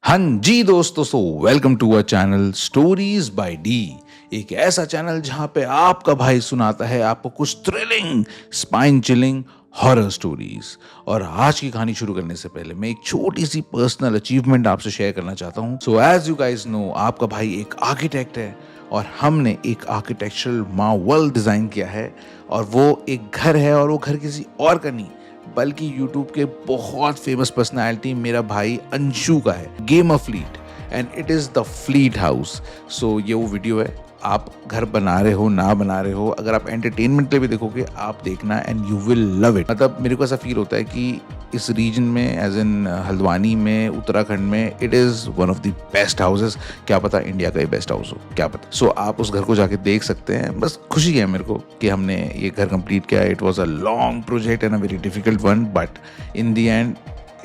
हाँ जी दोस्तों, welcome to our channel stories by D. एक ऐसा चैनल जहां पे आपका भाई सुनाता है आपको कुछ thrilling, spine chilling horror stories. और आज की कहानी शुरू करने से पहले मैं एक छोटी सी पर्सनल अचीवमेंट आपसे शेयर करना चाहता हूं। So as you guys know, आपका भाई एक आर्किटेक्ट है और हमने एक आर्किटेक्चरल मार्वल डिजाइन किया है। और वो एक घर है, और वो घर किसी और का नहीं बल्कि YouTube के बहुत फेमस पर्सनालिटी मेरा भाई अंशु का है, game of fleet, and it is the fleet house. So ये वो वीडियो है, आप घर बना रहे हो ना बना रहे हो, अगर आप एंटरटेनमेंट के लिए भी देखोगे आप देखना and you will love it. मतलब मेरे को ऐसा फील होता है कि इस रीजन में, एज इन हल्द्वानी में, उत्तराखंड में, it is one of the best houses. क्या पता इंडिया का ही बेस्ट हाउस हो, क्या पता। सो आप उस घर को जाके देख सकते हैं। बस खुशी है मेरे को कि हमने ये घर कंप्लीट किया। It was a long project and a very difficult one, but in the end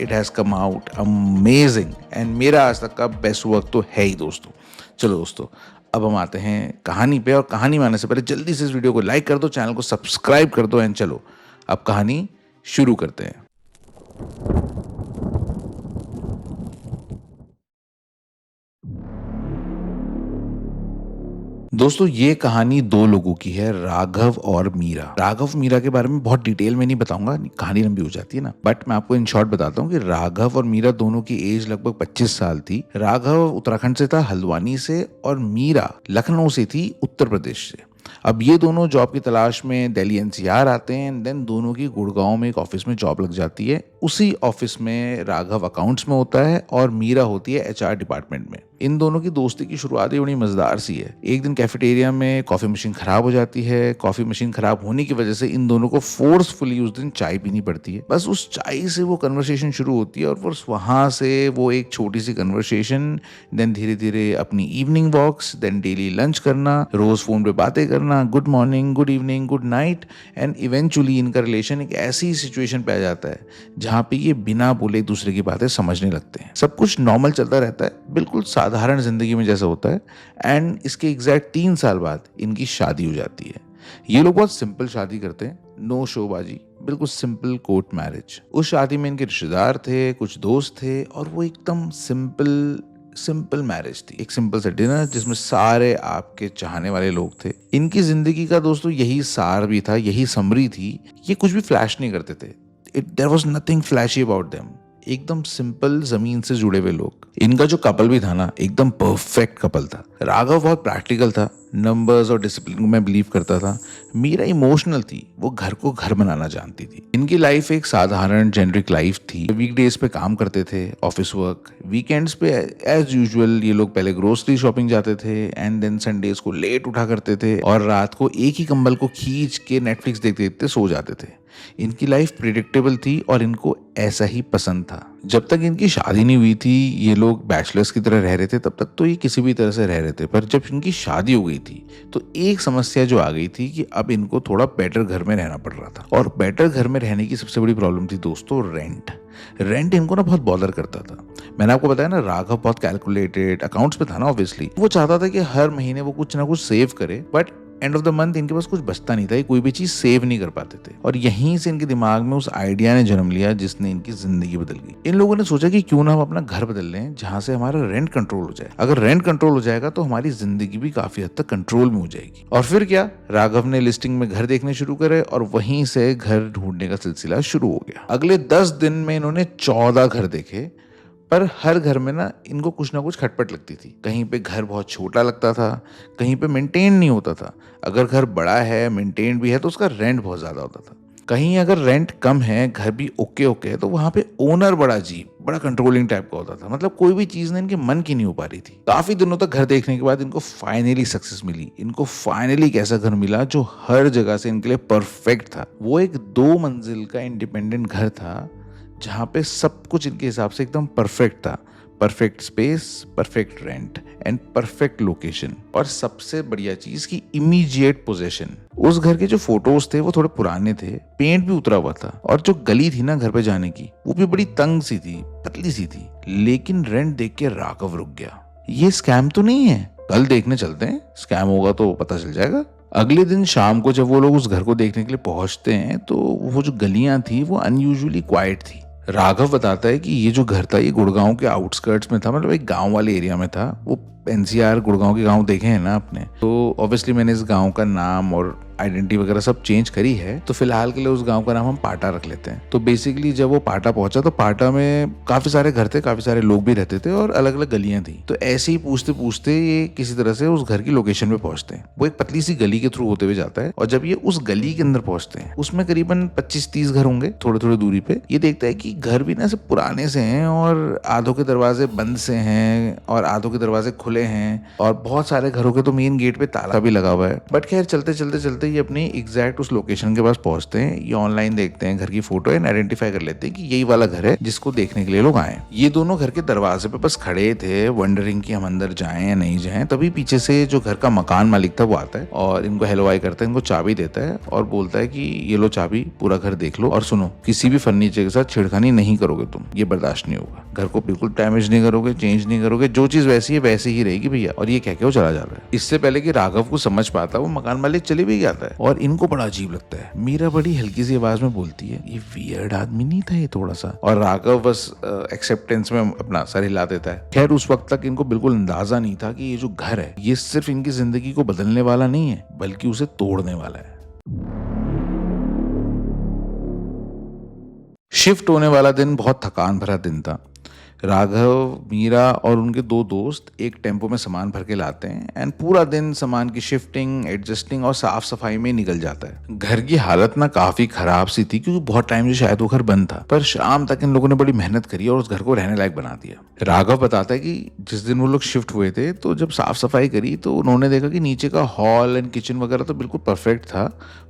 it has come out amazing. And मेरा आज तक का बेस्ट वर्क तो है ही दोस्तों। चलो दोस्तों, अब हम आते हैं कहानी पे। और कहानी में आने से पहले जल्दी से इस वीडियो को लाइक कर दो, चैनल को सब्सक्राइब कर दो, एंड चलो अब कहानी शुरू करते हैं। दोस्तों, ये कहानी दो लोगों की है, राघव और मीरा। राघव मीरा के बारे में बहुत डिटेल में नहीं बताऊंगा, कहानी लंबी हो जाती है ना। बट मैं आपको इन शॉर्ट बताता हूँ कि राघव और मीरा दोनों की एज लगभग 25 साल थी। राघव उत्तराखंड से था, हल्द्वानी से, और मीरा लखनऊ से थी, उत्तर प्रदेश से। अब ये दोनों जॉब की तलाश में दिल्ली एनसीआर आते हैं, एंड देन दोनों की गुड़गांव में एक ऑफिस में जॉब लग जाती है। उसी ऑफिस में राघव अकाउंट्स में होता है और मीरा होती है एचआर डिपार्टमेंट में। इन दोनों की दोस्ती की शुरुआत ही बड़ी मजेदार सी है। एक दिन कैफेटेरिया में कॉफी मशीन खराब हो जाती है। कॉफी मशीन खराब होने की वजह से इन दोनों को फोर्सफुली उस दिन चाय पीनी पड़ती है। बस उस चाय से वो कन्वर्सेशन शुरू होती है, और फिर वहां से वो एक छोटी सी कन्वर्सेशन, देन धीरे धीरे अपनी इवनिंग वॉक्स, देन डेली लंच करना, रोज फोन पे बातें करना, good morning, good evening, good night, and eventually इनका रिलेशन एक ऐसी सिचुएशन पे आ जाता है जहां पे ये बिना बोले एक दूसरे की बातें समझने लगते हैं। सब कुछ नॉर्मल चलता रहता है, बिल्कुल साधारण जिंदगी में जैसा होता है। एंड इसके एग्जैक्ट 3 साल बाद इनकी शादी हो जाती है। ये लोग बहुत सिंपल शादी करते हैं, नो शोबाजी, बिल्कुल सिंपल कोर्ट मैरिज। उस शादी में इनके रिश्तेदार थे, कुछ दोस्त थे, और वो एकदम सिंपल मैरिज थी। एक सिंपल सा डिनर जिसमें सारे आपके चाहने वाले लोग थे। इनकी जिंदगी का दोस्तों यही सार भी था, यही समरी थी। ये कुछ भी फ्लैश नहीं करते थे। There was nothing flashy about them. एकदम सिंपल, जमीन से जुड़े हुए लोग। इनका जो कपल भी था ना, एकदम परफेक्ट कपल था। राघव बहुत प्रैक्टिकल था, नंबर्स और डिसिप्लिन में बिलीव करता था। मीरा इमोशनल थी, वो घर को घर बनाना जानती थी। इनकी लाइफ एक साधारण जेनरिक लाइफ थी। वीकडेज पे काम करते थे, ऑफिस वर्क। वीकेंड्स पे एज यूजुअल ये लोग पहले ग्रोसरी शॉपिंग जाते थे, एंड देन संडेज को लेट उठा करते थे, और रात को एक ही कंबल को खींच के नेटफ्लिक्स देखते देखते सो जाते थे। इनकी लाइफ प्रिडिक्टेबल थी और इनको ऐसा ही पसंद था। जब तक इनकी शादी नहीं हुई थी, ये लोग बैचलर्स की तरह रह रहे थे। तब तक तो ये किसी भी तरह से रह रहे थे। पर जब इनकी शादी हो गई थी तो एक समस्या जो आ गई थी कि अब इनको थोड़ा बेटर घर में रहना पड़ रहा था। और बेटर घर में रहने की सबसे बड़ी प्रॉब्लम थी दोस्तों रेंट इनको ना बहुत बॉदर करता था। मैंने आपको बताया ना, राघव बहुत कैलकुलेटेड अकाउंट्स पे था ना, ऑब्वियसली वो चाहता था कि हर महीने वो कुछ ना कुछ सेव करे, but end of the month इनके पास कुछ बचता नहीं था। ये कोई भी चीज सेव नहीं कर पाते थे। और यहीं से इनके दिमाग में उस आइडिया ने जन्म लिया जिसने इनकी जिंदगी बदल गई। इन लोगों ने सोचा कि क्यों ना हम अपना घर बदल लें जहां से हमारा रेंट कंट्रोल हो जाए। अगर रेंट कंट्रोल हो जाएगा तो हमारी जिंदगी भी काफी हद तक कंट्रोल में हो जाएगी। और फिर क्या, राघव ने लिस्टिंग में घर देखने शुरू करे, और वहीं से घर ढूंढने का सिलसिला शुरू हो गया। अगले 10 दिन में इन्होंने 14 घर देखे, पर हर घर में ना इनको कुछ ना कुछ खटपट लगती थी। कहीं पे घर बहुत छोटा लगता था, कहीं पे मेंटेन नहीं होता था। अगर घर बड़ा है, मेंटेन भी है, तो उसका रेंट बहुत ज्यादा होता था। कहीं अगर रेंट कम है, घर भी ओके है, तो वहां पे ओनर बड़ा अजीब, बड़ा कंट्रोलिंग टाइप का होता था। मतलब कोई भी चीज ना इनके मन की नहीं हो पा रही थी। काफी दिनों तक घर देखने के बाद इनको फाइनली सक्सेस मिली। इनको फाइनली एक ऐसा घर मिला जो हर जगह से इनके लिए परफेक्ट था। वो एक 2 मंजिल का इंडिपेंडेंट घर था जहां पे सब कुछ इनके हिसाब से एकदम परफेक्ट था। Perfect space, perfect rent, and perfect location. और सबसे बढ़िया चीज की इमीडिएट पोजेशन। उस घर के जो फोटोज थे वो थोड़े पुराने थे, पेंट भी उतरा हुआ था, और जो गली थी ना घर पे जाने की, वो भी बड़ी तंग सी थी, पतली सी थी। लेकिन रेंट देख के राघव रुक गया। ये स्कैम तो नहीं है? कल देखने चलते हैं, स्कैम होगा तो पता चल जाएगा। अगले दिन शाम को जब वो लोग उस घर को देखने के लिए पहुंचते हैं तो वो जो गलियां थी वो अनयूजुअली क्वाइट थी। राघव बताता है कि ये जो घर था ये गुड़गांव के आउटस्कर्ट्स में था, मतलब एक गांव वाले एरिया में था। वो एनसीआर गुड़गांव के गांव देखे हैं ना आपने, तो ऑब्वियसली मैंने इस गांव का नाम और आइडेंटिटी वगैरह सब चेंज करी है, तो फिलहाल के लिए उस गांव का नाम हम पाटा रख लेते हैं। तो बेसिकली जब वो पाटा पहुंचा तो पाटा में काफी सारे घर थे, काफी सारे लोग भी रहते थे और अलग अलग गलियां थी। तो ऐसे ही पूछते पूछते ये किसी तरह से उस घर की लोकेशन पे पहुंचते हैं। वो एक पतली सी गली के थ्रू होते हुए जाता है और जब ये उस गली के अंदर पहुंचते हैं उसमें करीबन 25-30 घर होंगे थोड़े थोड़े दूरी पे। ये देखता है कि घर भी ना सब पुराने से हैं और आधों के दरवाजे बंद से हैं और आधों के दरवाजे खुले हैं और बहुत सारे घरों के तो मेन गेट पे ताला भी लगा हुआ है। बट खैर चलते चलते चलते ये अपनी एग्जैक्ट उस लोकेशन के पास पहुंचते हैं। ये ऑनलाइन देखते हैं घर की फोटो एंड आइडेंटिफाई कर लेते हैं कि यही वाला घर है जिसको देखने के लिए लोग आए। ये दोनों घर के दरवाजे पे बस खड़े थे वंडरिंग कि हम अंदर जाएं या नहीं जाएं, तभी पीछे से जो घर का मकान मालिक था वो आता है और इनको हेलो हाय करता है, इनको चाबी देता है और बोलता है कि ये लो चाबी, पूरा घर देख लो और सुनो, किसी भी फर्नीचर के साथ छेड़खानी नहीं करोगे तुम, ये बर्दाश्त नहीं होगा। घर को बिल्कुल डैमेज नहीं करोगे, चेंज नहीं करोगे, जो चीज वैसी है वैसी ही रहेगी भैया। और ये कह के वो चला जाता है। इससे पहले कि राघव को समझ पाता वो मकान मालिक चले भी जाता है और इनको बड़ा अजीब लगता है। मीरा बड़ी हल्की सी आवाज में बोलती है ये वियर्ड आदमी नहीं था ये थोड़ा सा, और राघव बस एक्सेप्टेंस में अपना सर हिला देता है। खैर उस वक्त तक इनको बिल्कुल अंदाजा नहीं था कि ये जो घर है ये सिर्फ इनकी जिंदगी को बदलने वाला नहीं है बल्कि उसे तोड़ने वाला है। शिफ्ट होने वाला दिन बहुत थकान भरा दिन था। राघव, मीरा और उनके दो दोस्त एक टेम्पो में सामान भर के लाते हैं एंड पूरा दिन सामान की शिफ्टिंग, एडजस्टिंग और साफ सफाई में निकल जाता है। घर की हालत ना काफी खराब सी थी क्योंकि बहुत टाइम से शायद वो घर बंद था, पर शाम तक इन लोगों ने बड़ी मेहनत करी और उस घर को रहने लायक बना दिया। राघव बताता है कि जिस दिन वो लोग शिफ्ट हुए थे तो जब साफ सफाई करी तो उन्होंने देखा कि नीचे का हॉल एंड किचन वगैरह तो बिल्कुल परफेक्ट था,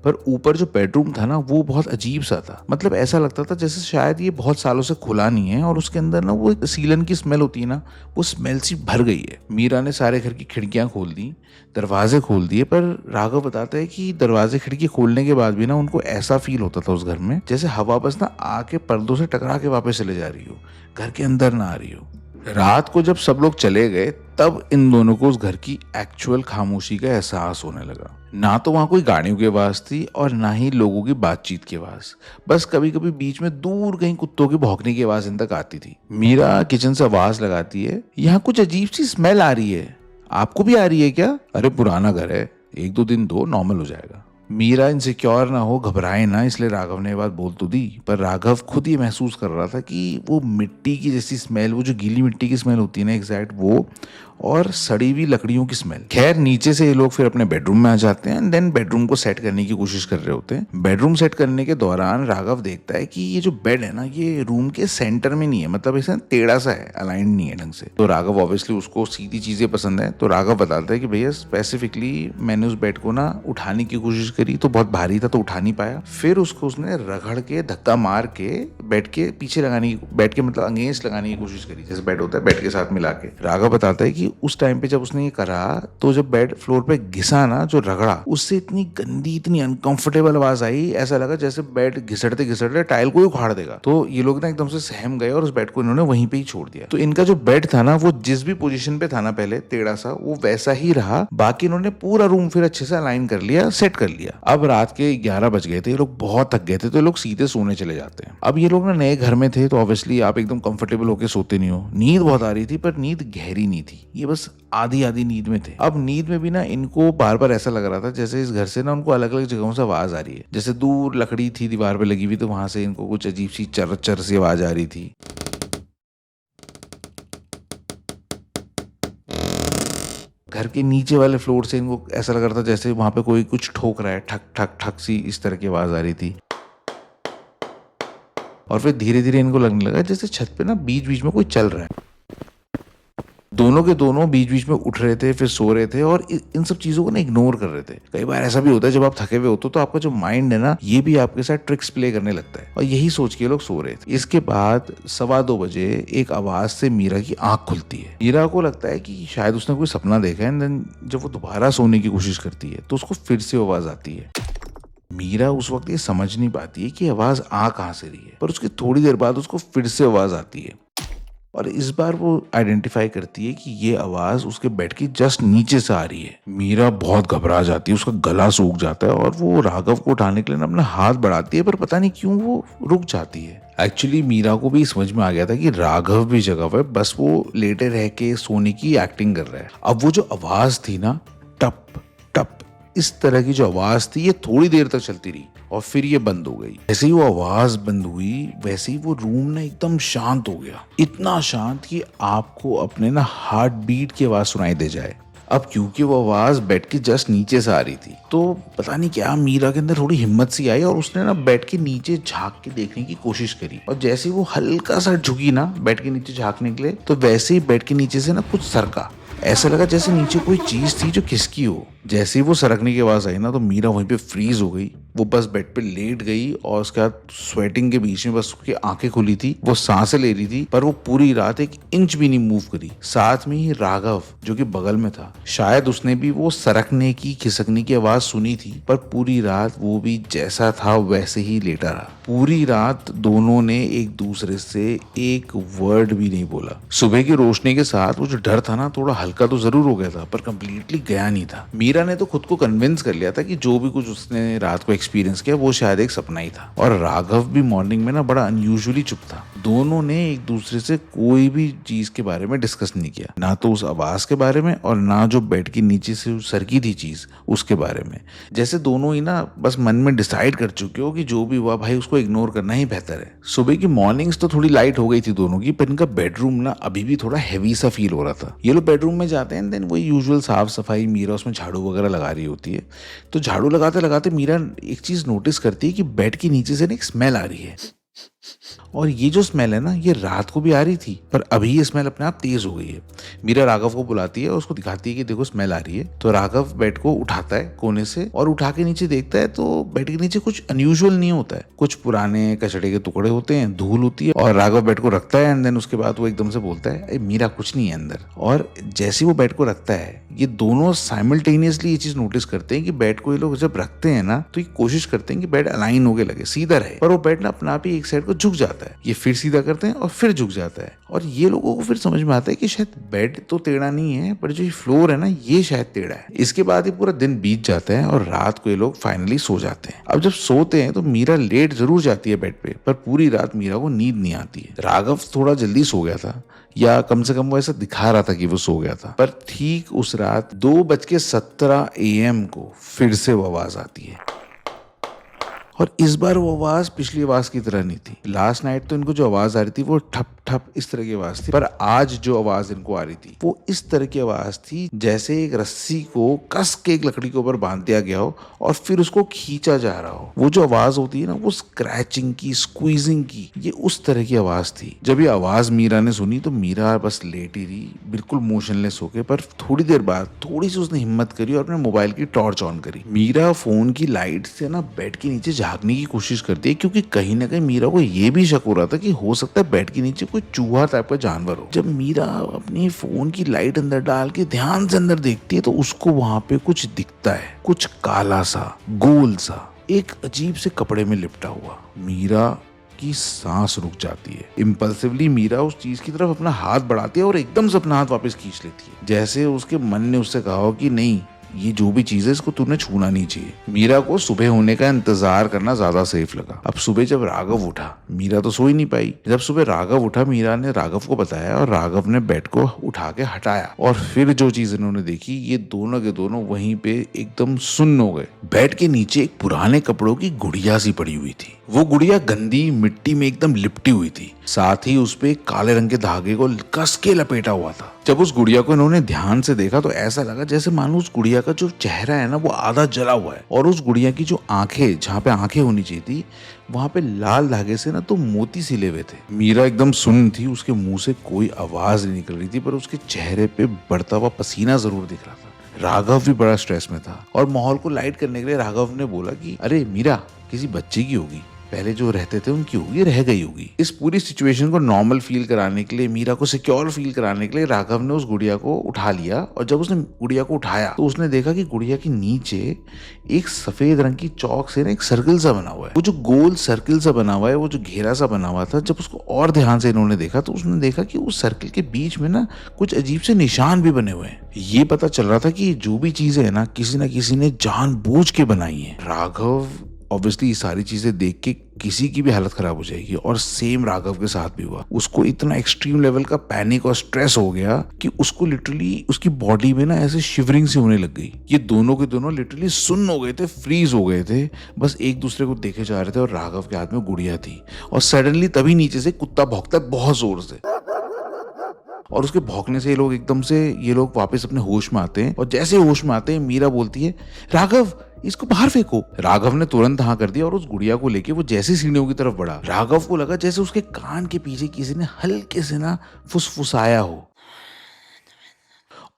पर ऊपर जो बेडरूम था ना वो बहुत अजीब सा था। मतलब ऐसा लगता था जैसे शायद ये बहुत सालों से खुला नहीं है और उसके अंदर ना वो सीलन की स्मेल होती है ना, वो स्मेल सी भर गई है। मीरा ने सारे घर की खिड़कियां खोल दी, दरवाजे खोल दिए, पर राघव बताता है कि दरवाजे खिड़की खोलने के बाद भी ना उनको ऐसा फील होता था उस घर में जैसे हवा बस ना आके पर्दों से टकरा के वापस चले जा रही हो, घर के अंदर ना आ रही हो। रात को जब सब लोग चले गए तब इन दोनों को उस घर की एक्चुअल खामोशी का एहसास होने लगा। ना तो वहां कोई गाड़ियों की आवाज थी और ना ही लोगों की बातचीत की आवाज, बस कभी कभी बीच में दूर कहीं कुत्तों की भौंकने की आवाज इन तक आती थी। मीरा किचन से आवाज लगाती है, यहाँ कुछ अजीब सी स्मेल आ रही है, आपको भी आ रही है क्या? अरे पुराना घर है, 1-2 दिन दो, नॉर्मल हो जाएगा। मीरा इनसिक्योर ना हो, घबराए ना, इसलिए राघव ने ये बात बोल तो दी, पर राघव खुद ये महसूस कर रहा था कि वो मिट्टी की जैसी स्मेल, वो जो गीली मिट्टी की स्मेल होती है ना एग्जैक्ट वो, और सड़ी हुई लकड़ियों की स्मेल। खैर नीचे से ये लोग फिर अपने बेडरूम में आ जाते हैं एंड देन बेडरूम को सेट करने की कोशिश कर रहे होते हैं। बेडरूम सेट करने के दौरान राघव देखता है कि ये जो बेड है ना ये रूम के सेंटर में नहीं है, मतलब ऐसा टेढ़ा सा है, अलाइंड नहीं है ढंग से। तो राघव ऑब्वियसली उसको सीधी चीजें पसंद है, तो राघव बताता है कि भैया स्पेसिफिकली मैंने उस बेड को ना उठाने की कोशिश करी तो बहुत भारी था तो उठा नहीं पाया, फिर उसको उसने रगड़ के धक्का मार के बेड के पीछे लगाने की, बेड के मतलब अगेंस्ट लगाने की कोशिश करी, जैसे बेड होता है बेड के साथ मिला के। राघव बताता है कि उस टाइम पे जब उसने ये करा तो जब बेड फ्लोर पे घिसा ना, जो रगड़ा, उससे इतनी गंदी, इतनी अनकंफर्टेबल आवाज आई, ऐसा लगा जैसे बेड घिसटते घिसटते टाइल को ही उखाड़ देगा। तो ये लोग ना एकदम से सहम गए और उस बेड को इन्होंने वहीं पे ही छोड़ दिया। तो इनका जो बेड था ना वो जिस भी पोजीशन पे था ना पहले टेढ़ा सा, वो वैसा ही रहा। बाकी इन्होंने पूरा रूम फिर अच्छे से अलाइन कर लिया, सेट कर लिया। अब रात के 11 बज गए थे, ये लोग बहुत थक गए थे, तो ये लोग सीधे सोने चले जाते हैं। अब ये लोग ना नए घर में थे तो ऑब्वियसली आप एकदम कंफर्टेबल होके सोते नहीं हो। नींद बहुत आ रही थी पर नींद गहरी नहीं थी, ये बस आधी आधी नींद में थे। अब नींद में भी ना इनको बार बार ऐसा लग रहा था जैसे इस घर से ना उनको अलग अलग जगहों से आवाज आ रही है, जैसे दूर लकड़ी थी दीवार पे लगी हुई तो वहां से इनको कुछ अजीब सी चर चर सी आवाज आ रही थी। घर के नीचे वाले फ्लोर से इनको ऐसा लग रहा था जैसे वहां पे कोई कुछ ठोक रहा है, ठक ठक ठक सी इस तरह की आवाज आ रही थी। और फिर धीरे धीरे इनको लगने लगा जैसे छत पे ना बीच बीच में कोई चल रहा है। दोनों के दोनों बीच बीच में उठ रहे थे, फिर सो रहे थे और इन सब चीजों को ना इग्नोर कर रहे थे। कई बार ऐसा भी होता है जब आप थके हुए होते हो तो आपका जो माइंड है ना ये भी आपके साथ ट्रिक्स प्ले करने लगता है, और यही सोच के लोग सो रहे थे। इसके बाद 2:15 बजे एक आवाज से मीरा की आंख खुलती है। मीरा को लगता है कि शायद उसने कोई सपना देखा है, एंड देन जब वो दोबारा सोने की कोशिश करती है तो उसको फिर से आवाज आती है। मीरा उस वक्त ये समझ नहीं पाती है कि आवाज आ कहां से रही है, पर उसकी थोड़ी देर बाद उसको फिर से आवाज आती है। और इस बार वो आइडेंटिफाई करती है कि ये आवाज उसके बेड की जस्ट नीचे से आ रही है। मीरा बहुत घबरा जाती है, उसका गला सूख जाता है और वो राघव को उठाने के लिए अपना हाथ बढ़ाती है, पर पता नहीं क्यों वो रुक जाती है। एक्चुअली मीरा को भी समझ में आ गया था कि राघव भी जगह हुआ है, बस वो लेटे रह के सोने की एक्टिंग कर रहा है। अब वो जो आवाज थी ना, टप टप इस तरह की जो आवाज थी, ये थोड़ी देर तक चलती रही और फिर ये बंद हो गई। जैसे ही वो आवाज बंद हुई वैसे ही वो रूम ना एकदम शांत हो गया, इतना शांत कि आपको अपने ना हार्ट बीट की आवाज सुनाई दे जाए। अब क्योंकि वो आवाज बेड के जस्ट नीचे से आ रही थी, तो पता नहीं क्या मीरा के अंदर थोड़ी हिम्मत सी आई और उसने ना बेड के नीचे झांक के देखने की कोशिश करी। और जैसे ही वो हल्का सा झुकी ना बेड के नीचे झांकने के लिए, तो वैसे ही बेड के नीचे से ना कुछ सरका। ऐसा लगा जैसे नीचे कोई चीज थी जो खिसकी हो। जैसे ही वो सरकने की आवाज आई ना, तो मीरा वहीं पे फ्रीज हो गई। वो बस बेड पे लेट गई और उसके बाद स्वेटिंग के बीच में बस उसकी आंखें खुली थी, वो सांसें ले रही थी, पर वो पूरी रात 1 इंच भी नहीं मूव करी। साथ में ही राघव जो कि बगल में था, शायद उसने भी वो सरकने की खिसकने की आवाज सुनी थी, पर पूरी रात वो भी जैसा था वैसे ही लेटा रहा। पूरी रात दोनों ने एक दूसरे से एक वर्ड भी नहीं बोला। सुबह की रोशनी के साथ वो जो डर था ना, थोड़ा हल्का तो जरूर हो गया था, पर कंप्लीटली गया नहीं था। मीरा ने तो खुद को कन्विंस कर लिया था कि जो भी कुछ उसने रात को एक्सपीरियंस किया वो शायद एक सपना ही था। और राघव भी मॉर्निंग में ना बड़ा अनयूजुअली चुप था। दोनों ने एक दूसरे से कोई भी चीज के बारे में डिस्कस नहीं किया, ना तो उस आवाज के बारे में और ना जो बेड के नीचे से सरकी थी चीज उसके बारे में। जैसे दोनों ही ना बस मन में डिसाइड कर चुके हो कि जो भी हुआ भाई उसको इग्नोर करना ही बेहतर है। सुबह की मॉर्निंग्स तो थोड़ी लाइट हो गई थी दोनों की, पर इनका बेडरूम ना अभी भी थोड़ा हैवी सा फील हो रहा था। ये लोग बेडरूम में जाते हैं, देन वही यूजुअल साफ सफाई, मीरा उसमें झाड़ू वगैरह लगा रही होती है। तो झाड़ू लगाते लगाते मीरा एक चीज नोटिस करती है कि बेड के नीचे से ना एक स्मेल आ रही है। और ये जो स्मेल है ना, ये रात को भी आ रही थी, पर अभी ये स्मेल अपने आप तेज हो गई है। मीरा राघव को बुलाती है और उसको दिखाती है कि देखो स्मेल आ रही है। तो राघव बेड को उठाता है कोने से और उठा के नीचे देखता है, तो बेड के नीचे कुछ अनयूजुअल नहीं होता है। कुछ पुराने कचड़े के टुकड़े होते हैं, धूल होती है, और राघव बेड को रखता है एंड देन उसके बाद वो एकदम से बोलता है, मीरा कुछ नहीं है अंदर। और जैसे वो बेड को रखता है, ये दोनों साइमल्टेनियसली ये चीज नोटिस करते हैं कि बेड को ये लोग जब रखते हैं ना, तो ये कोशिश करते हैं कि बेड अलाइन होके लगे, सीधा रहे, पर वो बेड ना अपना आप ही एक साइड को झुक जाता है। ये फिर सीधा करते हैं और फिर झुक जाता है। और ये लोगों को फिर समझ में आता है कि शायद बेड तो टेढ़ा नहीं है, पर जो ये फ्लोर है ना, ये शायद टेढ़ा है। इसके बाद ये पूरा दिन बीत जाता है और रात को ये लोग फाइनली सो जाते हैं। अब जब सोते हैं तो मीरा लेट जरूर जाती है बेड पे, पर पूरी रात मीरा को नींद नहीं आती है। राघव थोड़ा जल्दी सो गया था, या कम से कम वो ऐसा दिखा रहा था कि वो सो गया था। पर ठीक उस रात 2:17 AM को फिर से वो आवाज आती है। और इस बार वो आवाज पिछली आवाज की तरह नहीं थी। लास्ट नाइट तो इनको जो आवाज आ रही थी वो ठप ठप इस तरह की आवाज थी, पर आज जो आवाज इनको आ रही थी वो इस तरह की आवाज थी जैसे एक रस्सी को कस के एक लकड़ी के ऊपर बांध दिया गया हो और फिर उसको खींचा जा रहा हो। वो जो आवाज होती है ना, वो स्क्रैचिंग की, स्क्वीजिंग की, ये उस तरह की आवाज थी। जब ये आवाज मीरा ने सुनी तो मीरा बस लेटी रही, बिल्कुल मोशनलेस होके। पर थोड़ी देर बाद थोड़ी सी उसने हिम्मत करी और अपने मोबाइल की टॉर्च ऑन करी। मीरा फोन की लाइट से ना बेड के नीचे झांकने की कोशिश करती है, क्योंकि कहीं ना कहीं मीरा को ये भी शक हो रहा था कि हो सकता है बेड के नीचे कोई चूहा टाइप का जानवर हो। जब मीरा अपनी फोन की लाइट अंदर डाल के ध्यान से अंदर देखती है तो उसको वहां पे कुछ दिखता है, कुछ काला सा, गोल सा, एक अजीब से कपड़े में लिपटा हुआ। मीरा की सांस रुक जाती है। इम्पल्सिवली मीरा उस चीज की तरफ अपना हाथ बढ़ाती है और एकदम से अपना हाथ वापस खींच लेती है, जैसे उसके मन ने उससे कहा हो कि नहीं, ये जो भी चीज है इसको तूने छूना नहीं चाहिए। मीरा को सुबह होने का इंतजार करना ज्यादा सेफ लगा। अब सुबह जब राघव उठा, मीरा तो सो ही नहीं पाई। जब सुबह राघव उठा, मीरा ने राघव को बताया और राघव ने बेड को उठा के हटाया, और फिर जो चीज इन्होंने देखी, ये दोनों के दोनों वहीं पे एकदम सुन्न हो गए। बेड के नीचे एक पुराने कपड़ों की गुड़िया सी पड़ी हुई थी। वो गुड़िया गंदी मिट्टी में एकदम लिपटी हुई थी, साथ ही उस पे काले रंग के धागे को कस के लपेटा हुआ था। जब उस गुड़िया को इन्होंने ध्यान से देखा तो ऐसा लगा जैसे मानो उस गुड़िया का जो चेहरा है ना, वो आधा जला हुआ है, और उस गुड़िया की जो आंखें, जहाँ पे आंखें होनी चाहिए थी, वहां पे लाल धागे से ना तो मोती सिले हुए थे। मीरा एकदम सुन्न थी, उसके मुंह से कोई आवाज नहीं निकल रही थी, पर उसके चेहरे पे बढ़ता हुआ पसीना जरूर दिख रहा था। राघव भी बड़ा स्ट्रेस में था और माहौल को लाइट करने के लिए राघव ने बोला कि अरे मीरा, किसी बच्चे की होगी। पहले जो रहते थे उनकी होगी, रह गई होगी। इस पूरी सिचुएशन को नॉर्मल फील कराने के लिए, मीरा को सिक्योर फील कराने के लिए राघव ने उस गुड़िया को उठा लिया। और जब उसने गुड़िया को उठाया तो उसने देखा कि गुड़िया के नीचे एक सफेद रंग की चौक से ना एक सर्कल सा बना हुआ है। वो जो गोल सर्कल सा बना हुआ है, वो जो घेरा सा बना हुआ था, जब उसको और ध्यान से इन्होंने देखा तो उसने देखा कि उस सर्कल के बीच में ना कुछ अजीब से निशान भी बने हुए हैं। ये पता चल रहा था कि जो भी चीजें है ना किसी ने जानबूझ के बनाई है। राघव ऑब्वियसली ये सारी चीजें देख के किसी की भी हालत खराब हो जाएगी, और सेम राघव के साथ भी हुआ। उसको इतना एक्सट्रीम लेवल का पैनिक और स्ट्रेस हो गया कि उसको लिटरली उसकी बॉडी में ना ऐसे शिवरिंग सी होने लग गई। ये दोनों के दोनों लिटरली सुन्न हो गए थे, फ्रीज हो गए थे, बस एक दूसरे को देखे जा रहे थे। और राघव के हाथ में गुड़िया थी, और सडनली तभी नीचे से कुत्ता भौंकता है बहुत जोर से, और उसके भौंकने से ये लोग वापस अपने होश में आते हैं। और जैसे होश में आते हैं मीरा बोलती है, राघव इसको बाहर फेंको। राघव ने तुरंत हाँ कर दिया, और उस गुड़िया को लेके वो जैसे सीढ़ियों की तरफ बढ़ा, राघव को लगा जैसे उसके कान के पीछे किसी ने हल्के से ना फुसफुसाया हो।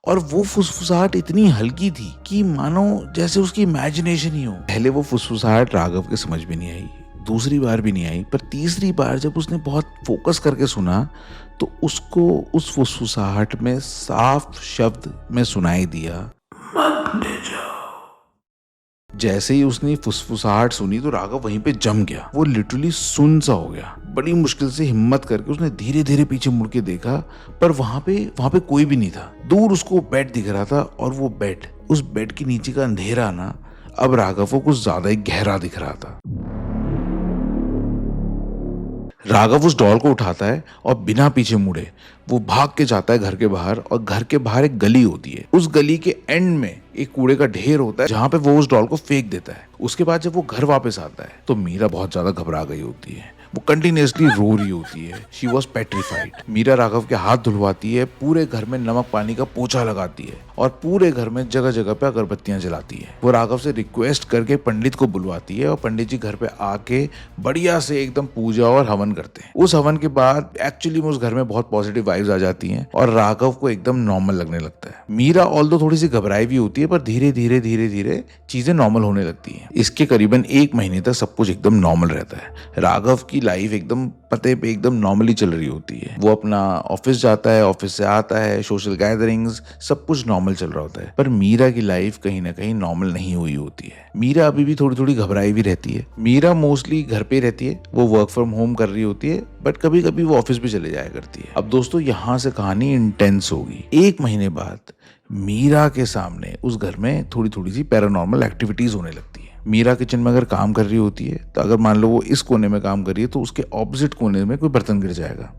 और वो फुसफुसाहट इतनी हल्की थी कि मानो जैसे उसकी इमेजिनेशन ही हो। पहले वो फुसफुसाहट राघव के समझ में नहीं आई, दूसरी बार भी नहीं आई, पर तीसरी बार जब उसने बहुत फोकस करके सुना तो उसको उस फुसफुसाहट में साफ शब्द में सुनाई दिया, मत ले जाओ। जैसे ही उसने फुसफुसाहट सुनी तो राघव वहीं पे जम गया। वो लिटरली सुन सा हो गया। बड़ी मुश्किल से हिम्मत करके उसने धीरे धीरे पीछे मुड़ के देखा, पर वहां पे कोई भी नहीं था। दूर उसको बेड दिख रहा था, और वो बेड, उस बेड के नीचे का अंधेरा ना अब राघव को कुछ ज्यादा ही गहरा दिख रहा था। राघव उस डॉल को उठाता है और बिना पीछे मुड़े वो भाग के जाता है घर के बाहर, और घर के बाहर एक गली होती है। उस गली के एंड में एक कूड़े का ढेर होता है जहां पे वो उस डॉल को फेंक देता है। उसके बाद जब वो घर वापस आता है तो मीरा बहुत ज्यादा घबरा गई होती है। वो कंटिन्यूअसली रो रही होती है। She was petrified. Meera Raghav के हाथ धुलवाती है, पूरे घर में नमक पानी का पोछा लगाती है, और पूरे घर में जगह जगह पे अगरबत्तियां जलाती है। वो राघव से रिक्वेस्ट करके पंडित को बुलवाती है, और पंडित जी घर पे आके बढ़िया से एकदम पूजा और हवन करते हैं। उस हवन के बाद एक्चुअली उस घर में बहुत पॉजिटिव वाइब्स आ जाती हैं, और राघव को एकदम नॉर्मल लगने लगता है। मीरा ऑल्दो थोड़ी सी घबराई भी होती है, पर धीरे धीरे चीजें नॉर्मल होने लगती हैं। इसके करीबन 1 महीने तक सब कुछ एकदम नॉर्मल रहता है। राघव की लाइफ एकदम पते पे एकदम नॉर्मली चल रही होती है। वो अपना ऑफिस जाता है, ऑफिस से आता है, सोशल गैदरिंग्स, सब कुछ नॉर्मल चल रहा होता है। पर मीरा की लाइफ कहीं ना कहीं नॉर्मल नहीं हुई होती है। मीरा अभी भी थोड़ी थोड़ी घबराई भी रहती है। मीरा मोस्टली घर पे रहती है, वो वर्क फ्रॉम होम कर रही होती है, बट कभी कभी वो ऑफिस भी चले जाया करती है। अब दोस्तों यहाँ से कहानी इंटेंस होगी। 1 महीने बाद मीरा के सामने उस घर में थोड़ी थोड़ी सी पैरानॉर्मल एक्टिविटीज होने लगती है। मीरा किचन में अगर काम कर रही होती है तो अगर मान लो वो इस कोने में काम कर रही है तो उसके ऑपोजिट कोने में कोई बर्तन गिर जाएगा।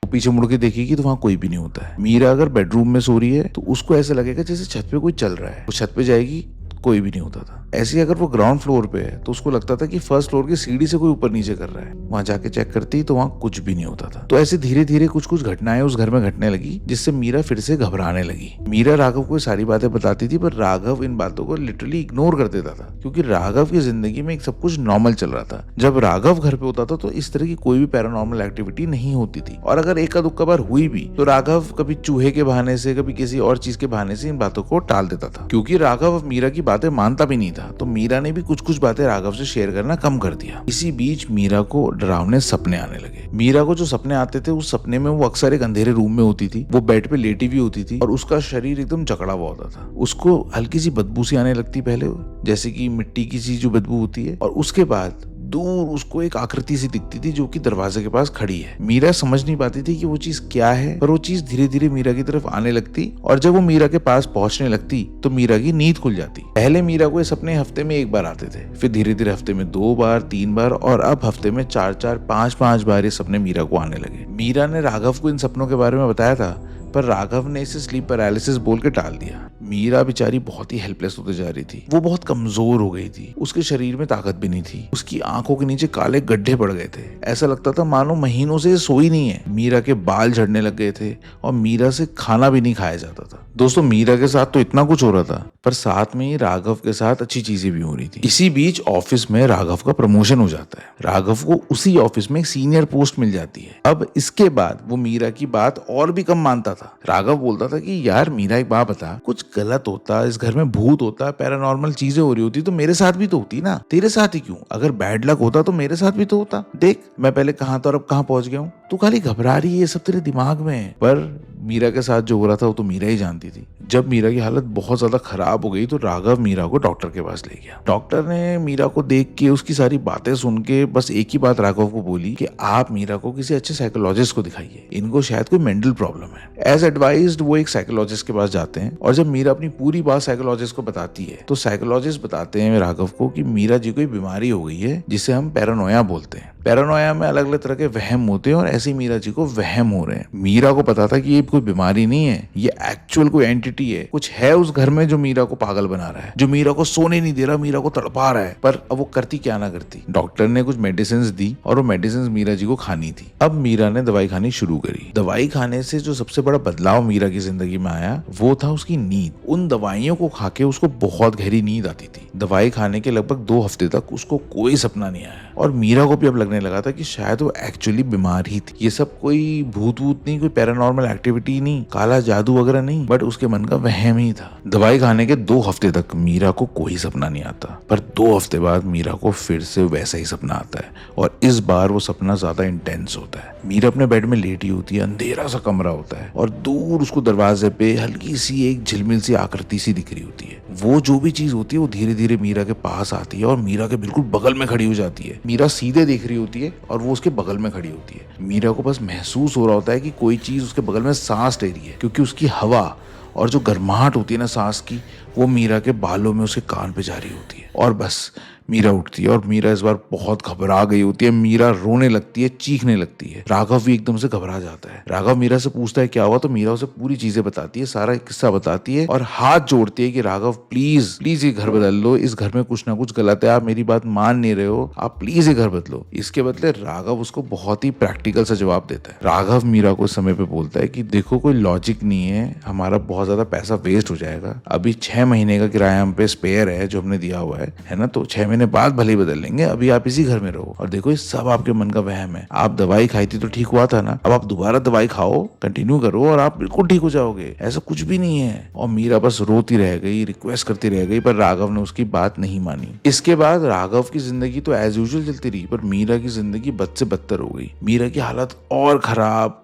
वो पीछे मुड़ के देखेगी तो वहां कोई भी नहीं होता है। मीरा अगर बेडरूम में सो रही है तो उसको ऐसा लगेगा जैसे छत पे कोई चल रहा है। वो छत पे जाएगी, कोई भी नहीं होता था। ऐसे ही अगर वो ग्राउंड फ्लोर पे है तो उसको लगता था कि फर्स्ट फ्लोर की सीढ़ी से कोई ऊपर नीचे कर रहा है। वहां जाके चेक करती तो वहां कुछ भी नहीं होता था। तो ऐसे धीरे धीरे कुछ घटनाएं उस घर में घटने लगी, जिससे मीरा फिर से घबराने लगी। मीरा राघव को सारी बातें बताती थी, पर राघव इन बातों को लिटरली इग्नोर कर देता था, क्योंकि राघव की जिंदगी में सब कुछ नॉर्मल चल रहा था। जब राघव घर पे होता था तो इस तरह की कोई भी पैरानॉर्मल एक्टिविटी नहीं होती थी, और अगर एक दुक्का बार हुई भी तो राघव कभी चूहे के बहाने से, कभी किसी और चीज के बहाने से इन बातों को टाल देता था। क्योंकि राघव मीरा की बातें मानता भी नहीं था, तो मीरा ने भी कुछ बातें राघव से शेयर करना कम कर दिया। इसी बीच मीरा को डरावने सपने आने लगे। मीरा को जो सपने आते थे, उस सपने में वो अक्सर एक अंधेरे रूम में होती थी। वो बेड पे लेटी हुई होती थी, और उसका शरीर एकदम जकड़ा हुआ होता था। उसको हल्की सी बदबू सी आने लगती पहले, जैसे कि मिट्टी की सी जो बदबू होती है, और उसके बाद दूर उसको एक आकृति सी दिखती थी जो कि दरवाजे के पास खड़ी है। मीरा समझ नहीं पाती थी कि वो चीज क्या है, पर वो चीज धीरे धीरे मीरा की तरफ आने लगती, और जब वो मीरा के पास पहुंचने लगती तो मीरा की नींद खुल जाती। पहले मीरा को ये सपने हफ्ते में 1 बार आते थे, फिर धीरे धीरे हफ्ते में 2 बार, 3 बार, और अब हफ्ते में 4-4, 5-5 बार ये सपने मीरा को आने लगे। मीरा ने राघव को इन सपनों के बारे में बताया था, पर राघव ने इसे स्लीप पैरालिसिस बोल के टाल दिया। मीरा बेचारी बहुत ही हेल्पलेस होते जा रही थी। वो बहुत कमजोर हो गई थी, उसके शरीर में ताकत भी नहीं थी, उसकी आंखों के नीचे काले गड्ढे पड़ गए थे। ऐसा लगता था मानो महीनों से सोई नहीं है। मीरा के बाल झड़ने लग गए थे, और मीरा से खाना भी नहीं खाया जाता था। दोस्तों, मीरा के साथ तो इतना कुछ हो रहा था, पर साथ में ही राघव के साथ अच्छी चीजें भी हो रही थी। इसी बीच ऑफिस में राघव का प्रमोशन हो जाता है। राघव को उसी ऑफिस में एक सीनियर पोस्ट मिल जाती है। अब इसके बाद वो मीरा की बात और भी कम मानता था। था। राघव बोलता था कि यार मीरा एक बात बता, कुछ गलत होता, इस घर में भूत होता, पैरानॉर्मल चीजें हो रही होती तो मेरे साथ भी तो होती ना, तेरे साथ ही क्यों? अगर बैड लक होता तो मेरे साथ भी तो होता। देख मैं पहले कहाँ था और अब कहाँ पहुंच गया हूँ। तू खाली घबरा रही है, ये सब तेरे दिमाग में है। पर मीरा के साथ जो हो रहा था वो तो मीरा ही जानती थी। जब मीरा की हालत बहुत ज्यादा खराब हो गई तो राघव मीरा को डॉक्टर के पास ले गया। डॉक्टर ने मीरा को देख के, उसकी सारी बातें सुन के बस एक ही बात राघव को बोली कि आप मीरा को किसी अच्छे साइकोलॉजिस्ट को दिखाइए, इनको शायद कोई मेंटल प्रॉब्लम है। एज एडवाइज्ड वो एक साइकोलॉजिस्ट के पास जाते हैं और जब मीरा अपनी पूरी बात साइकोलॉजिस्ट को बताती है तो साइकोलॉजिस्ट बताते हैं राघव को कि मीरा जी को बीमारी हो गई है जिसे हम पैरानोया बोलते हैं। पैरानोया में अलग अलग तरह के वहम होते हैं और ऐसे मीरा जी को वहम हो रहे हैं। मीरा को पता था कि ये कोई बीमारी नहीं है, ये एक्चुअल कोई एंटिटी है, कुछ है उस घर में जो मीरा को पागल बना रहा है, जो मीरा को सोने नहीं दे रहा, मीरा को तड़पा रहा है। पर अब वो करती क्या ना करती। डॉक्टर ने कुछ मेडिसिन दी और वो मेडिसिन मीरा जी को खानी थी। अब मीरा ने दवाई खानी शुरू करी। दवाई खाने से जो सबसे बड़ा बदलाव मीरा की जिंदगी में आया वो था उसकी नींद। उन दवाइयों को खा के उसको बहुत गहरी नींद आती थी। दवाई खाने के लगभग 2 हफ्ते तक उसको कोई सपना नहीं आया और मीरा को भी अब लगने लगा था कि शायद वो एक्चुअली बीमार ही थी। ये सब कोई भूत वूत नहीं, कोई पैरानॉर्मल एक्टिविटी नहीं, काला जादू वगैरह नहीं, बट उसके मन का वहम ही था। दवाई खाने के 2 हफ्ते तक मीरा को कोई सपना नहीं आता, पर 2 हफ्ते बाद मीरा को फिर से वैसा ही सपना आता है और इस बार वो सपना ज्यादा इंटेंस होता है। मीरा अपने बेड में लेटी होती है, अंधेरा सा कमरा होता है और दूर उसको दरवाजे पे हल्की सी एक झिलमिल सी आकृति सी दिख रही होती है। वो जो भी चीज होती है वो धीरे धीरे मीरा के पास आती है और मीरा के बिल्कुल बगल में खड़ी हो जाती है। मीरा सीधे देख रही होती है और वो उसके बगल में खड़ी होती है। मीरा को बस महसूस हो रहा होता है कि कोई चीज उसके बगल में सांस ले रही है, क्योंकि उसकी हवा और जो गर्माहट होती है ना सांस की, वो मीरा के बालों में उसके कान पे जा रही होती है। और बस मीरा उठती है और मीरा इस बार बहुत घबरा गई होती है। मीरा रोने लगती है, चीखने लगती है। राघव भी एकदम से घबरा जाता है। राघव मीरा से पूछता है क्या हुआ, तो मीरा उसे पूरी चीजें बताती है, सारा किस्सा बताती है और हाथ जोड़ती है कि राघव प्लीज प्लीज ये घर बदल लो, इस घर में कुछ ना कुछ गलत है, आप मेरी बात मान नहीं रहे हो, आप प्लीज ये घर बदलो। इसके बदले राघव उसको बहुत ही प्रैक्टिकल सा जवाब देता है। राघव मीरा को इस समय पे बोलता है कि देखो कोई लॉजिक नहीं है, हमारा बहुत ज्यादा पैसा वेस्ट हो जाएगा। अभी 6 महीने का किराया हम पे स्पेयर है जो हमने दिया हुआ है ना, तो 6 महीने बाद भले ही बदल लेंगे, अभी आप इसी घर में रहो। और देखो ये सब आपके मन का वहम है, आप दवाई खाई थी तो ठीक हुआ था ना, अब आप दोबारा दवाई खाओ, कंटिन्यू करो और आप बिल्कुल ठीक हो जाओगे, ऐसा कुछ भी नहीं है। और मीरा बस रोती रह गई, रिक्वेस्ट करती रह गई, पर राघव ने उसकी बात नहीं मानी। इसके बाद राघव की जिंदगी तो एज यूजुअल चलती रही, पर मीरा की जिंदगी बद से बदतर हो गई। मीरा की हालत और खराब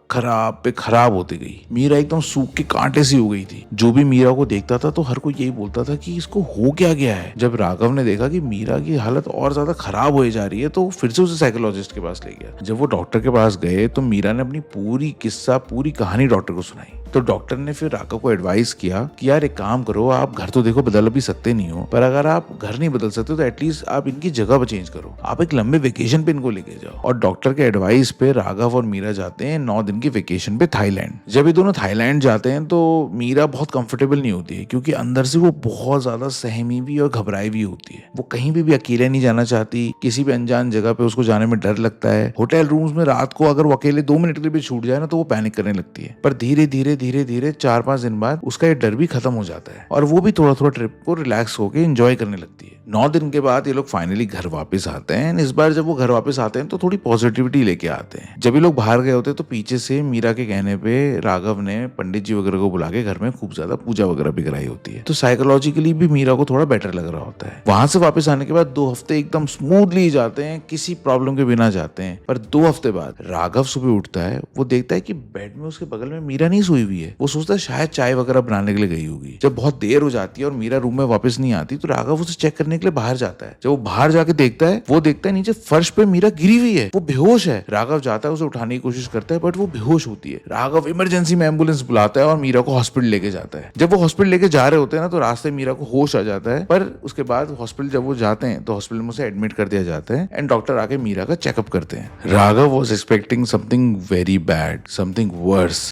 पे खराब होती गई। मीरा एकदम सूख के कांटे सी हो गई थी। जो भी मीरा को देखता था तो हर कोई यही बोलता था कि इसको हो क्या गया है। जब राघव ने देखा कि मीरा की हालत और ज्यादा खराब हो जा रही है तो फिर से उसे साइकोलॉजिस्ट के पास ले गया। जब वो डॉक्टर के पास गए तो मीरा ने अपनी पूरी कहानी डॉक्टर को सुनाई। तो डॉक्टर ने फिर राघव को एडवाइस किया कि यार एक काम करो, आप घर तो देखो बदल भी सकते नहीं हो, पर अगर आप घर नहीं बदल सकते तो एटलीस्ट आप इनकी जगह पर चेंज करो, आप एक लंबे वेकेशन पे इनको लेके जाओ। और डॉक्टर के एडवाइस पे राघव और मीरा जाते हैं 9 दिन की वेकेशन पे थाईलैंड। जब ये दोनों थाईलैंड जाते हैं तो मीरा बहुत कंफर्टेबल नहीं होती है, क्योंकि अंदर से वो बहुत ज्यादा सहमी भी और घबराई भी होती है। वो कहीं भी अकेले नहीं जाना चाहती, किसी भी अनजान जगह पे उसको जाने में डर लगता है। होटल रूम्स में रात को अगर वो अकेले 2 मिनट के लिए भी छूट जाए ना तो वो पैनिक करने लगती है। पर धीरे धीरे 4-5 दिन बाद उसका ये डर भी खत्म हो जाता है और वो भी थोड़ा थोड़ा ट्रिप को रिलैक्स होकर एंजॉय करने लगती है। 9 दिन के बाद ये लोग फाइनली घर वापस आते हैं। इस बार जब वो घर वापस आते हैं तो थोड़ी पॉजिटिविटी लेके आते हैं। जब ये लोग बाहर गए होते हैं तो पीछे से मीरा के कहने पे राघव ने पंडित जी वगैरह को बुला के घर में खूब ज्यादा पूजा वगैरह भी कराई होती है। तो साइकोलॉजिकली भी मीरा को थोड़ा बेटर लग रहा होता है। वहां से वापस आने के बाद 2 हफ्ते एकदम स्मूथली जाते हैं, किसी प्रॉब्लम के बिना जाते हैं। पर 2 हफ्ते बाद राघव सुबह उठता है, वो देखता है कि बेड में उसके बगल में मीरा नहीं सोई हुई है। वो सोचता है शायद चाय वगैरह बनाने के लिए गई होगी। जब बहुत देर हो जाती है और मीरा रूम में वापस नहीं आती तो राघव उसे चेक करने के लिए बाहर जाता है। जब वो बाहर जाके देखता है, वो देखता है नीचे फर्श पे मीरा गिरी हुई है, वो बेहोश है। राघव जाता है उसे उठाने की कोशिश करता है, बट वो बेहोश होती है। राघव इमरजेंसी में एम्बुलेंस बुलाता है और मीरा को हॉस्पिटल लेके जाता है। जब वो हॉस्पिटल लेके जा रहे होते हैं ना तो रास्ते मीरा को होश आ जाता है, पर उसके बाद हॉस्पिटल जब वो जाते हैं तो हॉस्पिटल में उसे एडमिट कर दिया जाता है एंड डॉक्टर आके मीरा का चेकअप करते हैं। Raghav was expecting something very bad, something worse.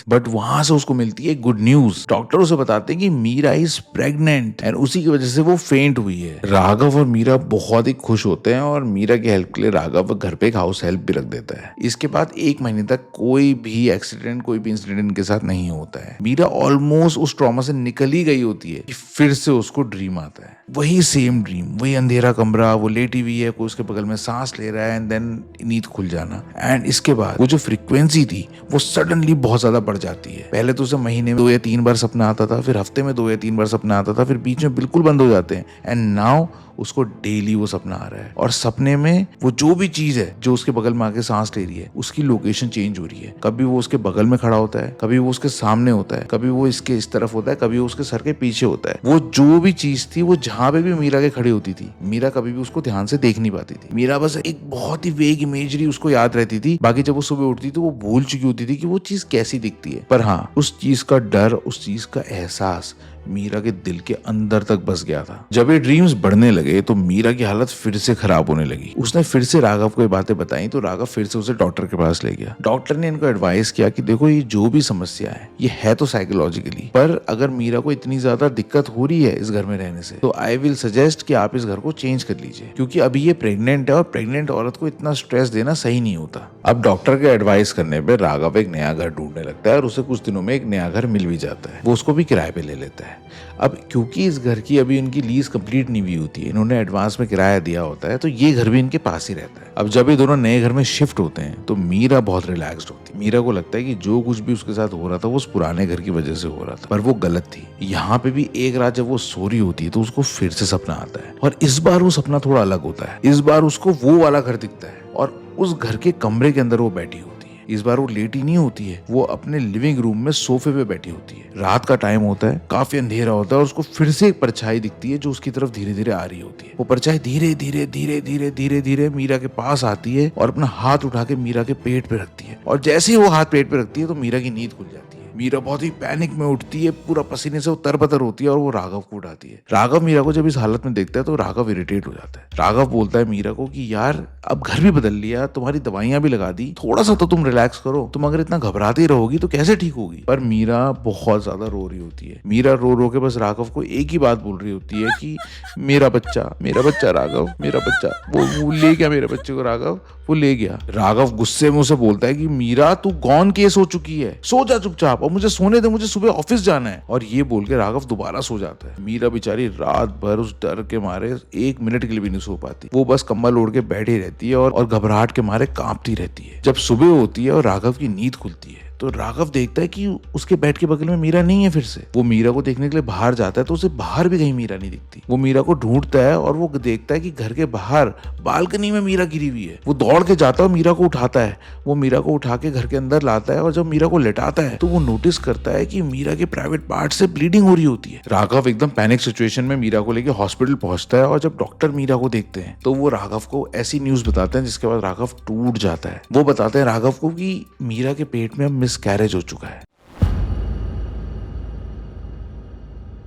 But वहां से उसको मिलती है गुड न्यूज। डॉक्टर उसे बताते हैं कि मीरा इज प्रेग्नेंट एंड उसी की वजह से वो फेंट हुई है। राघव और मीरा बहुत ही खुश होते हैं और मीरा की हेल्प के लिए राघव घर पे एक हाउस हेल्प भी रख देता है। इसके बाद 1 महीने तक कोई भी एक्सीडेंट, कोई भी इंसिडेंट इनके साथ नहीं होता है। मीरा ऑलमोस्ट उस ट्रॉमा से निकल ही गई होती है कि फिर से उसको ड्रीम आता है, वही सेम ड्रीम, वही अंधेरा कमरा, वो लेटी हुई है, कोई उसके बगल में सांस ले रहा है एंड देन नींद खुल जाना। एंड इसके बाद वो जो फ्रीक्वेंसी थी वो सडनली बहुत ज्यादा बढ़ जाती है। पहले तो उसे महीने में 2 या 3 बार सपना आता था, फिर हफ्ते में 2 या 3 बार सपना आता था, फिर बीच में बिल्कुल बंद हो जाते हैं एंड नाउ उसको डेली वो सपना आ रहा है। और सपने में वो जो भी चीज है जो उसके बगल में आके सांस ले रही है उसकी लोकेशन चेंज हो रही है। कभी वो उसके बगल में खड़ा होता है, कभी वो उसके सामने होता है, कभी वो इसके इस तरफ होता है, कभी वो उसके सर के पीछे होता है। वो जो भी चीज थी वो जहां पे भी मीरा के खड़ी होती थी, मीरा कभी भी उसको ध्यान से देख नहीं पाती थी। मीरा बस एक बहुत ही वेग इमेजरी उसको याद रहती थी। बाकी जब वो सुबह उठती तो वो भूल चुकी होती थी कि वो चीज कैसी दिखती है। पर हाँ, उस चीज का डर, उस चीज का एहसास मीरा के दिल के अंदर तक बस गया था। जब ये ड्रीम्स बढ़ने लगे तो मीरा की हालत फिर से खराब होने लगी। उसने फिर से राघव को ये बातें बताई तो राघव फिर से उसे डॉक्टर के पास ले गया। डॉक्टर ने इनको एडवाइस किया कि देखो, ये जो भी समस्या है ये है तो साइकोलॉजिकली, पर अगर मीरा को इतनी ज्यादा दिक्कत हो रही है इस घर में रहने से तो आई विल सजेस्ट कि आप इस घर को चेंज कर लीजिए, क्योंकि अभी ये प्रेग्नेंट है और प्रेग्नेंट औरत को इतना स्ट्रेस देना सही नहीं होता। अब डॉक्टर के एडवाइस करने पर राघव एक नया घर ढूंढने लगता है और उसे कुछ दिनों में एक नया घर मिल भी जाता है। वो उसको भी किराए पे ले लेता है। अब क्योंकि इस घर की अभी उनकी लीज कंप्लीट नहीं हुई होती है, इन्होंने एडवांस में किराया दिया होता है, तो ये घर भी इनके पास ही रहता है। अब जब ये दोनों नए घर में शिफ्ट होते हैं तो मीरा बहुत रिलैक्स्ड होती है। मीरा को लगता है कि जो कुछ भी उसके साथ हो रहा था वो उस पुराने घर की वजह से हो रहा था, पर वो गलत थी। यहाँ पे भी एक रात जब वो सो रही होती है तो उसको फिर से सपना आता है और इस बार वो सपना थोड़ा अलग होता है। इस बार उसको वो वाला घर दिखता है और उस घर के कमरे के अंदर वो बैठी होती है। इस बार वो लेटी नहीं होती है, वो अपने लिविंग रूम में सोफे पे बैठी होती है। रात का टाइम होता है, काफी अंधेरा होता है और उसको फिर से एक परछाई दिखती है जो उसकी तरफ धीरे धीरे आ रही होती है। वो परछाई धीरे धीरे धीरे धीरे धीरे धीरे मीरा के पास आती है और अपना हाथ उठा के मीरा के पेट पे रखती है और जैसे ही वो हाथ पेट पे रखती है तो मीरा की नींद खुल जाती है। मीरा बहुत ही पैनिक में उठती है, पूरा पसीने से वो तरबतर होती है और वो राघव को उठाती है। राघव मीरा को जब इस हालत में देखता है तो राघव इरिटेट हो जाता है। राघव बोलता है मीरा को कि यार, अब घर भी बदल लिया, तुम्हारी दवाइयां भी लगा दी, थोड़ा सा तो तुम रिलैक्स करो। तुम अगर इतना घबराती रहोगी तो कैसे ठीक होगी। पर मीरा बहुत ज्यादा रो रही होती है। मीरा रो रो के बस राघव को एक ही बात बोल रही होती है कि मेरा बच्चा राघव, मेरा बच्चा। वो ले गया मेरे बच्चे को राघव, वो ले गया। राघव गुस्से में उसे बोलता है कि मीरा, तू गॉन केस हो चुकी है, सो जा चुपचाप और मुझे सोने दे, मुझे सुबह ऑफिस जाना है। और ये बोल के राघव दोबारा सो जाता है। मीरा बेचारी रात भर उस डर के मारे 1 मिनट के लिए भी नहीं सो पाती। वो बस कंबल ओढ़ के बैठी रहती है और घबराहट के मारे कांपती रहती है। जब सुबह होती है और राघव की नींद खुलती है तो राघव देखता है कि उसके बेड के बगल में मीरा नहीं है। फिर से वो मीरा को देखने के लिए बाहर जाता है तो उसे बाहर भी कहीं मीरा नहीं दिखती। वो मीरा को ढूंढता है और वो देखता है कि घर के बाहर बालकनी में मीरा गिरी हुई है। वो दौड़ के जाता है और मीरा को उठाता है। वो मीरा को उठा के घर के अंदर लाता है और जब मीरा को लेटाता है तो वो नोटिस करता है कि मीरा के प्राइवेट पार्ट से ब्लीडिंग हो रही होती है। राघव एकदम पैनिक सिचुएशन में मीरा को लेकर हॉस्पिटल पहुंचता है और जब डॉक्टर मीरा को देखते हैं तो वो राघव को ऐसी न्यूज बताते हैं जिसके बाद राघव टूट जाता है। वो बताते हैं राघव को कि मीरा के पेट में अब मिसकैरेज हो चुका है।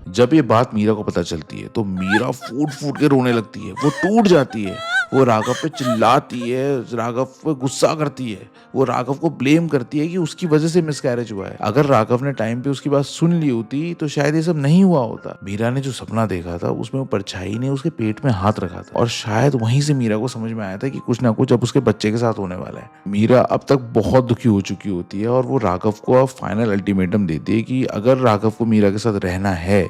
जब ये बात मीरा को पता चलती है तो मीरा फूट फूट के रोने लगती है। वो टूट जाती है, वो राघव पे चिल्लाती है, राघव पे गुस्सा करती है, वो राघव को ब्लेम करती है कि उसकी वजह से मिसकैरेज हुआ है। अगर राघव ने टाइम पे उसकी बात सुन ली होती तो शायद ये सब नहीं हुआ होता। मीरा ने जो सपना देखा था उसमें वो परछाई ने उसके पेट में हाथ रखा था और शायद वहीं से मीरा को समझ में आया था कि कुछ ना कुछ अब उसके बच्चे के साथ होने वाला है। मीरा अब तक बहुत दुखी हो चुकी होती है और वो राघव को अब फाइनल अल्टीमेटम देती है कि अगर राघव को मीरा के साथ रहना है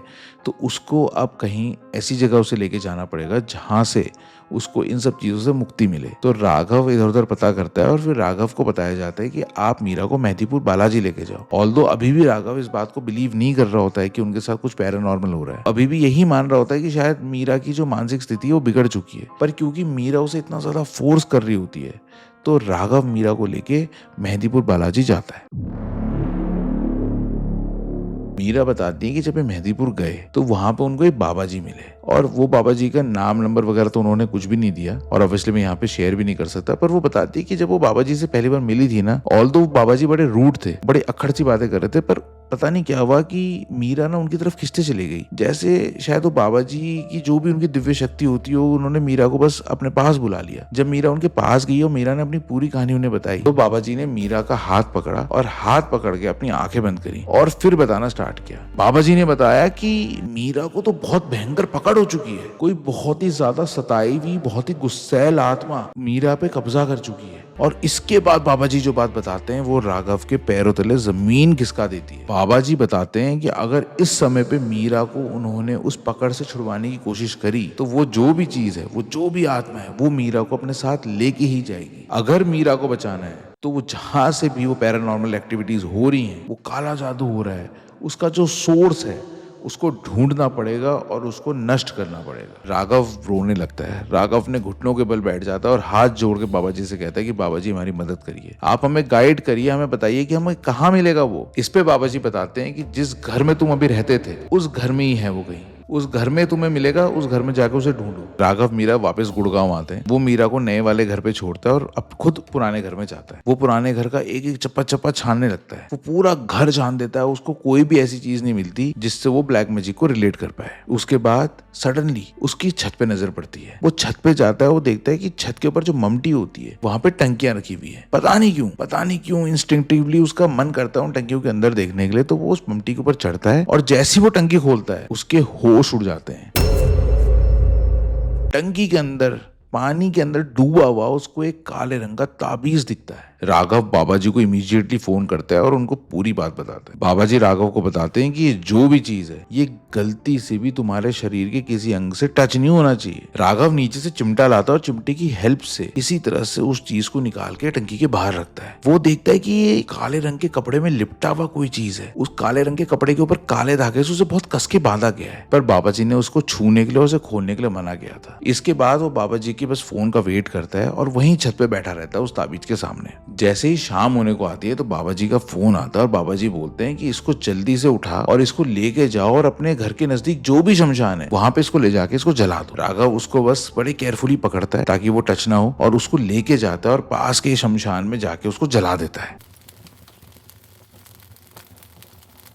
तो उसको अब कहीं ऐसी जगह उसे लेके जाना पड़ेगा जहां से उसको इन सब चीजों से मुक्ति मिले। तो राघव इधर उधर पता करता है और फिर राघव को बताया जाता है कि आप मीरा को मेहंदीपुर बालाजी लेके जाओ। ऑल्दो अभी भी राघव इस बात को बिलीव नहीं कर रहा होता है कि उनके साथ कुछ पैरानॉर्मल हो रहा है। अभी भी यही मान रहा होता है कि शायद मीरा की जो मानसिक स्थिति है वो बिगड़ चुकी है। पर क्योंकि मीरा उसे इतना ज्यादा फोर्स कर रही होती है तो राघव मीरा को लेके मेहंदीपुर बालाजी जाता है। मीरा बताती है कि जब ये मेहंदीपुर गए तो वहां पे उनको एक बाबा जी मिले और वो बाबा जी का नाम नंबर वगैरह तो उन्होंने कुछ भी नहीं दिया और ऑब्वियसली मैं यहाँ पे शेयर भी नहीं कर सकता। पर वो बताती है कि जब वो बाबा जी से पहली बार मिली थी ना, ऑल्दो वो बाबा जी बड़े रूड थे, बड़े अक्खड़ सी बातें कर रहे थे, पर पता नहीं क्या हुआ कि मीरा ना उनकी तरफ खिंचते चली गई, जैसे शायद वो बाबा जी की जो भी उनकी दिव्य शक्ति होती हो, उन्होंने मीरा को बस अपने पास बुला लिया। जब मीरा उनके पास गई और मीरा ने अपनी पूरी कहानी उन्हें बताई तो बाबा जी ने मीरा का हाथ पकड़ा और हाथ पकड़ के अपनी आंखें बंद करी और फिर बताना स्टार्ट किया। बाबा जी ने बताया कि मीरा को तो बहुत भयंकर पकड़ हो चुकी है, कोई बहुत ही ज्यादा सताई हुई, बहुत ही गुस्सैल आत्मा मीरा पे कब्जा कर चुकी है। और इसके बाद बाबा जी जो बात बताते हैं वो राघव के पैरों तले जमीन खिसका देती है। बाबा जी बताते हैं कि अगर इस समय पे मीरा को उन्होंने उस पकड़ से छुड़वाने की कोशिश करी तो वो जो भी चीज है, वो जो भी आत्मा है, वो मीरा को अपने साथ लेके ही जाएगी। अगर मीरा को बचाना है तो वो जहां से भी वो पैरानॉर्मल एक्टिविटीज हो रही हैं, वो काला जादू हो रहा है, उसका जो सोर्स है उसको ढूंढना पड़ेगा और उसको नष्ट करना पड़ेगा। राघव रोने लगता है। राघव ने घुटनों के बल बैठ जाता है और हाथ जोड़ के बाबा जी से कहता है कि बाबा जी हमारी मदद करिए, आप हमें गाइड करिए, हमें बताइए कि हमें कहाँ मिलेगा वो। इस पे बाबा जी बताते हैं कि जिस घर में तुम अभी रहते थे उस घर में ही है वो कहीं, उस घर में तुम्हें मिलेगा, उस घर में जाकर उसे ढूंढो। राघव मीरा वापस गुड़गांव आते हैं। वो मीरा को नए वाले घर पे छोड़ता है और अब खुद पुराने घर में जाता है। वो पुराने घर का एक एक चप्पा चप्पा छानने लगता है। वो पूरा घर छान देता है, उसको कोई भी ऐसी चीज नहीं मिलती जिससे वो ब्लैक मैजिक को रिलेट कर पाए। उसके बाद सडनली उसकी छत पे नजर पड़ती है। वो छत पे जाता है, वो देखता है कि छत के ऊपर जो ममटी होती है वहां पे टंकियां रखी हुई है। पता नहीं क्यों इंस्टिंक्टिवली उसका मन करता है उन टंकियों के अंदर देखने के लिए। तो वो उस ममटी के ऊपर चढ़ता है और जैसी वो टंकी खोलता है उसके होश उड़ जाते हैं। टंकी के अंदर, पानी के अंदर डूबा हुआ उसको एक काले रंग का ताबीज दिखता है। राघव बाबा जी को इमीडिएटली फोन करता है और उनको पूरी बात बताता है। बाबा जी राघव को बताते हैं कि ये जो भी चीज है ये गलती से भी तुम्हारे शरीर के किसी अंग से टच नहीं होना चाहिए। राघव नीचे से चिमटा लाता है और चिमटे की हेल्प से किसी तरह से उस चीज को निकाल के टंकी के बाहर रखता है। वो देखता है कि ये काले रंग के कपड़े में लिपटा हुआ कोई चीज है। उस काले रंग के कपड़े के ऊपर काले धागे से उसे बहुत कस के बांधा गया है, पर बाबा जी ने उसको छूने के लिए, उसे खोलने के लिए मना किया था। इसके बाद वो बाबा जी की बस फोन का वेट करता है और वहीं छत पे बैठा रहता है उस ताबीज के सामने। जैसे ही शाम होने को आती है तो बाबा जी का फोन आता है और बाबा जी बोलते हैं कि इसको जल्दी से उठा और इसको लेके जाओ और अपने घर के नजदीक जो भी शमशान है वहां पे इसको ले जाके इसको जला दो। राघव उसको बस बड़े केयरफुली पकड़ता है ताकि वो टच ना हो और उसको लेके जाता है और पास के शमशान में जाके उसको जला देता है।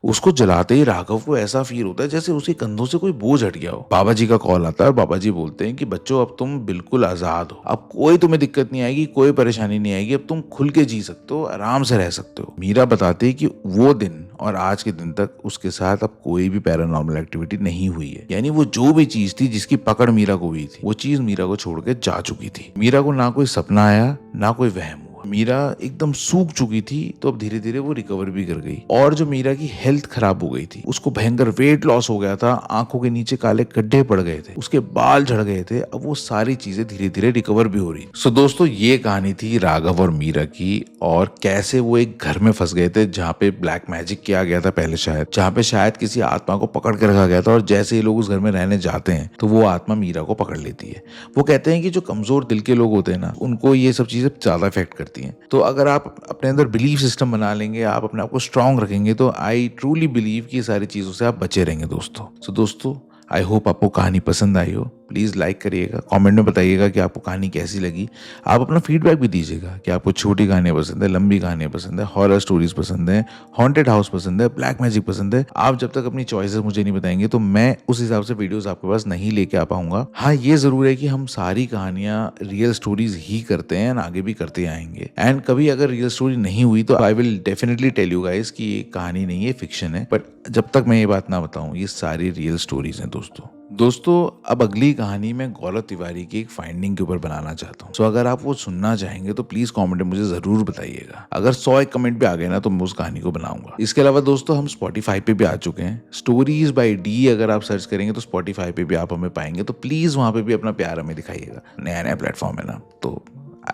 उसको जलाते ही राघव को ऐसा फील होता है जैसे उसके कंधों से कोई बोझ हट गया हो। बाबा जी का कॉल आता है और बाबा जी बोलते हैं कि बच्चों अब तुम बिल्कुल आजाद हो, अब कोई तुम्हें दिक्कत नहीं आएगी, कोई परेशानी नहीं आएगी, अब तुम खुल के जी सकते हो, आराम से रह सकते हो। मीरा बताती है कि वो दिन और आज के दिन तक उसके साथ अब कोई भी पैरानॉर्मल एक्टिविटी नहीं हुई है। यानी वो जो भी चीज थी जिसकी पकड़ मीरा को हुई थी वो चीज मीरा को छोड़ के जा चुकी थी। मीरा को ना कोई सपना आया ना कोई वहम। मीरा एकदम सूख चुकी थी तो अब धीरे धीरे वो रिकवर भी कर गई। और जो मीरा की हेल्थ खराब हो गई थी, उसको भयंकर वेट लॉस हो गया था, आंखों के नीचे काले गड्ढे पड़ गए थे, उसके बाल झड़ गए थे, अब वो सारी चीजें धीरे धीरे रिकवर भी हो रही। सो दोस्तों ये कहानी थी राघव और मीरा की, और कैसे वो एक घर में फंस गए थे जहाँ पे ब्लैक मैजिक किया गया था पहले, शायद जहाँ पे शायद किसी आत्मा को पकड़ के रखा गया था। और जैसे ही लोग उस घर में रहने जाते हैं तो वो आत्मा मीरा को पकड़ लेती है। वो कहते हैं कि जो कमजोर दिल के लोग होते हैं ना, उनको ये सब चीजें ज्यादा इफेक्ट करती हैं। तो अगर आप अपने अंदर बिलीफ सिस्टम बना लेंगे, आप अपने आप को स्ट्रांग रखेंगे, तो आई ट्रूली बिलीव कि सारी चीजों से आप बचे रहेंगे दोस्तों। सो दोस्तों आई होप आपको कहानी पसंद आई हो। प्लीज़ लाइक करिएगा, कमेंट में बताइएगा कि आपको कहानी कैसी लगी। आप अपना फीडबैक भी दीजिएगा कि आपको छोटी कहानियाँ पसंद है, लंबी कहानियाँ पसंद है, हॉरर स्टोरीज पसंद है, हॉन्टेड हाउस पसंद है, ब्लैक मैजिक पसंद है। आप जब तक अपनी चॉइसेस मुझे नहीं बताएंगे तो मैं उस हिसाब से वीडियोस आपके पास नहीं लेके आ पाऊंगा। हाँ ये जरूर है कि हम सारी कहानियाँ रियल स्टोरीज ही करते हैं, आगे भी करते आएंगे। एंड कभी अगर रियल स्टोरी नहीं हुई तो I will definitely tell you guys कि ये कहानी नहीं है, फिक्शन है। बट जब तक मैं ये बात ना बताऊं, ये सारी रियल स्टोरीज हैं दोस्तों। अब अगली कहानी मैं गौरव तिवारी की एक फाइंडिंग के ऊपर बनाना चाहता हूँ। सो अगर आप वो सुनना चाहेंगे तो प्लीज कमेंट में मुझे जरूर बताइएगा। अगर 100 कमेंट भी आ गए ना तो मैं उस कहानी को बनाऊंगा। इसके अलावा दोस्तों हम स्पॉटिफाई पे भी आ चुके हैं। स्टोरीज बाय डी अगर आप सर्च करेंगे तो स्पॉटिफाई पे भी आप हमें पाएंगे। तो प्लीज वहां पे भी अपना प्यार हमें दिखाइएगा। नया प्लेटफॉर्म है ना, तो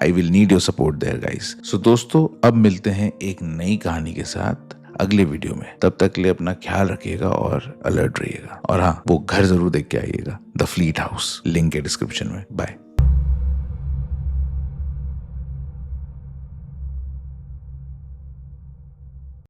I will need your support there guys. So दोस्तों अब मिलते हैं एक नई कहानी के साथ अगले वीडियो में। तब तक के लिए अपना ख्याल रखिएगा और अलर्ट रहिएगा। और हाँ, वो घर जरूर देख के आइएगा, द फ्लीट हाउस, लिंक है डिस्क्रिप्शन में। बाय।